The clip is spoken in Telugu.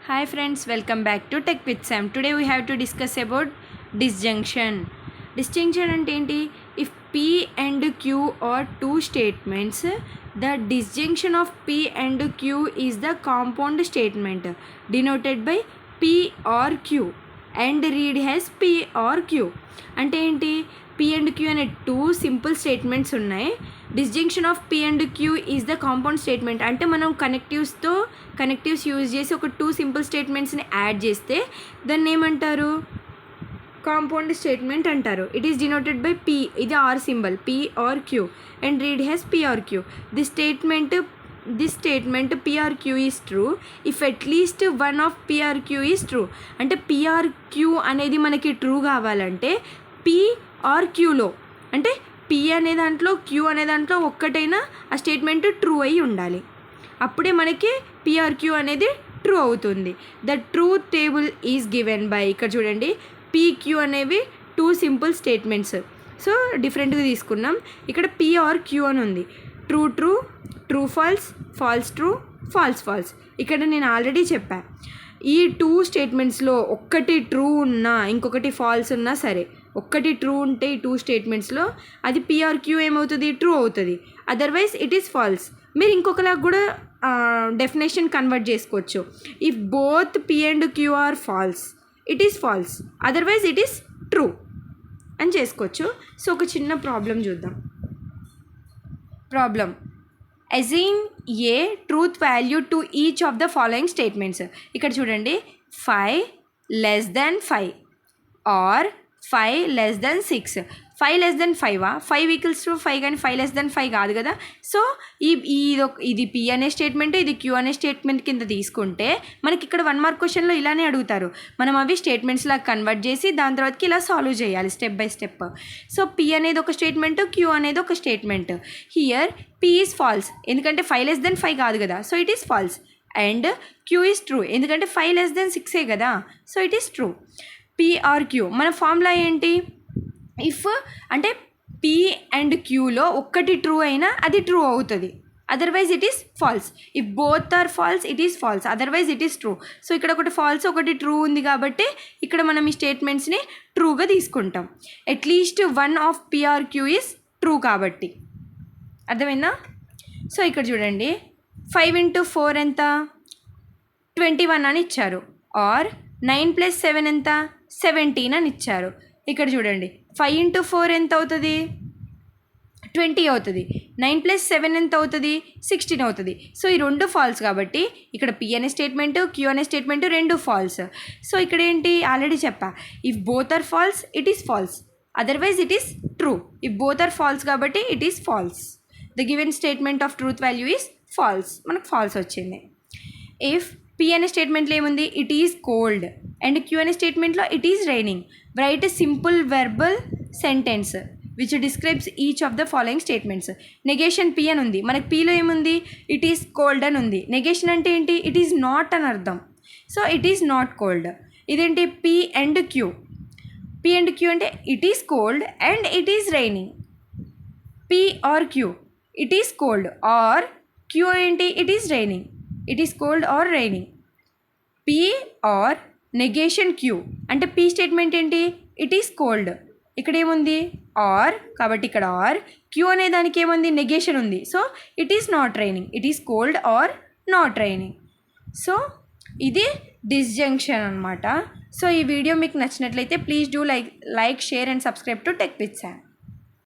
Hi friends, welcome back to Tech with Sam. Today we have to discuss about disjunction. Disjunction అంటే ఏంటి? If P and Q are two statements, the disjunction of P and Q is the compound statement denoted by P or Q and read as P or Q. అంటే ఏంటి? P and Q అనే టూ సింపుల్ స్టేట్మెంట్స్ ఉన్నాయి. Disjunction of P and Q is the compound statement. అంటే మనం కనెక్టివ్స్ యూజ్ చేసి ఒక టూ సింపుల్ స్టేట్మెంట్స్ని యాడ్ చేస్తే దాన్ని ఏమంటారు? కాంపౌండ్ స్టేట్మెంట్ అంటారు. It is denoted by P, ఇది or symbol, P or Q and read as P or Q. This statement P or Q is true if at least one of P or Q is true. అంటే P or Q అనేది మనకి ట్రూ కావాలంటే P or Qలో అంటే P అనే దాంట్లో Q అనే దాంట్లో ఒక్కటైనా ఆ స్టేట్మెంట్ ట్రూ అయి ఉండాలి. అప్పుడే మనకి P or Q అనేది ట్రూ అవుతుంది. The truth table is given by, ఇక్కడ చూడండి PQ అనేవి టూ సింపుల్ స్టేట్మెంట్స్. సో డిఫరెంట్గా తీసుకున్నాం. ఇక్కడ P or Q అని ఉంది. True true, true false, false true, false false. ఇక్కడ నేను ఆల్రెడీ చెప్పాను, ఈ టూ స్టేట్మెంట్స్లో ఒక్కటి ట్రూ ఉన్నా ఇంకొకటి ఫాల్స్ ఉన్నా సరే, ఒక్కటి ట్రూ ఉంటే ఈ టూ స్టేట్మెంట్స్లో అది P or Q ఏమవుతుంది? ట్రూ అవుతుంది. Otherwise it is false. మీరు ఇంకొకలా కూడా డెఫినేషన్ కన్వర్ట్ చేసుకోవచ్చు. If both P and Q are false, it is false, otherwise it is true అని చేసుకోవచ్చు. సో ఒక చిన్న ప్రాబ్లం చూద్దాం. Problem: assign a truth value to each of the following statements. ఇక్కడ చూడండి 5 less than 5 or 5 less than 6. 5 less than 5 5 equals to 5 కానీ 5 less than 5 కాదు కదా. సో ఇది P అనే స్టేట్మెంట్, ఇది Q అనే స్టేట్మెంట్ కింద తీసుకుంటే మనకి ఇక్కడ 1 మార్క్ క్వశ్చన్లో ఇలానే అడుగుతారు. మనం అవి స్టేట్మెంట్స్లా కన్వర్ట్ చేసి దాని తర్వాతకి ఇలా సాల్వ్ చేయాలి step by step. So P అనేది ఒక స్టేట్మెంట్, Q అనేది ఒక statement. Here P is false ఎందుకంటే 5 less than 5 కాదు కదా, so it is false. And Q is true ఎందుకంటే 5 less than 6 కదా, so it is true. P or Q మన ఫార్ములా ఏంటి? ఇఫ్ అంటే P అండ్ Qలో ఒక్కటి ట్రూ అయినా అది ట్రూ అవుతుంది, otherwise it is false. If both are false it is false, otherwise it is true. So ఇక్కడ ఒకటి ఫాల్స్ ఒకటి ట్రూ ఉంది కాబట్టి ఇక్కడ మనం ఈ స్టేట్మెంట్స్ని ట్రూగా తీసుకుంటాం. At least one of P or Q is true కాబట్టి. అర్థమైందా? సో ఇక్కడ చూడండి 5 into 4 ఎంత? 21 అని ఇచ్చారు. ఆర్ 9 + 7 ఎంత? 17 అని ఇచ్చారు. ఇక్కడ చూడండి 5 into 4 ఎంత అవుతుంది? 20 అవుతుంది. 9 + 7 ఎంత అవుతుంది? 16 అవుతుంది. సో ఈ రెండు ఫాల్స్ కాబట్టి ఇక్కడ P అనే స్టేట్మెంట్, Q అనే స్టేట్మెంట్ రెండు ఫాల్స్. సో ఇక్కడ ఏంటి? ఆల్రెడీ చెప్పా, if both are false it is false, otherwise it is true. If both are false కాబట్టి it is false. The given statement of truth value is false. మనకు ఫాల్స్ వచ్చింది. ఇఫ్ P అనే స్టేట్మెంట్లో ఏముంది? It is cold. And Q అనే స్టేట్మెంట్లో it is raining. Right simple verbal sentence which describes each of the following statements. Negation P అని ఉంది, మనకి Pలో ఏముంది? ఇట్ ఈస్ కోల్డ్ అని ఉంది. నెగేషన్ అంటే ఏంటి? ఇట్ ఈస్ నాట్ అని అర్థం. So it is not cold. ఇదేంటి? P and Q. P and Q అంటే it is cold and it is raining. P or Q, it is cold, or Q ఏంటి? It is raining. It is cold or raining. P or negation Q అంటే P స్టేట్మెంట్ ఏంటి? It is cold. ఇక్కడ ఏముంది? ఆర్, కాబట్టి ఇక్కడ ఆర్. Q అనే దానికి ఏముంది? నెగేషన్ ఉంది. So it is not raining. It is cold or not raining. So ఇది డిస్జంక్షన్ అనమాట. సో ఈ వీడియో మీకు నచ్చినట్లయితే please do like, share and subscribe to tech with Sam.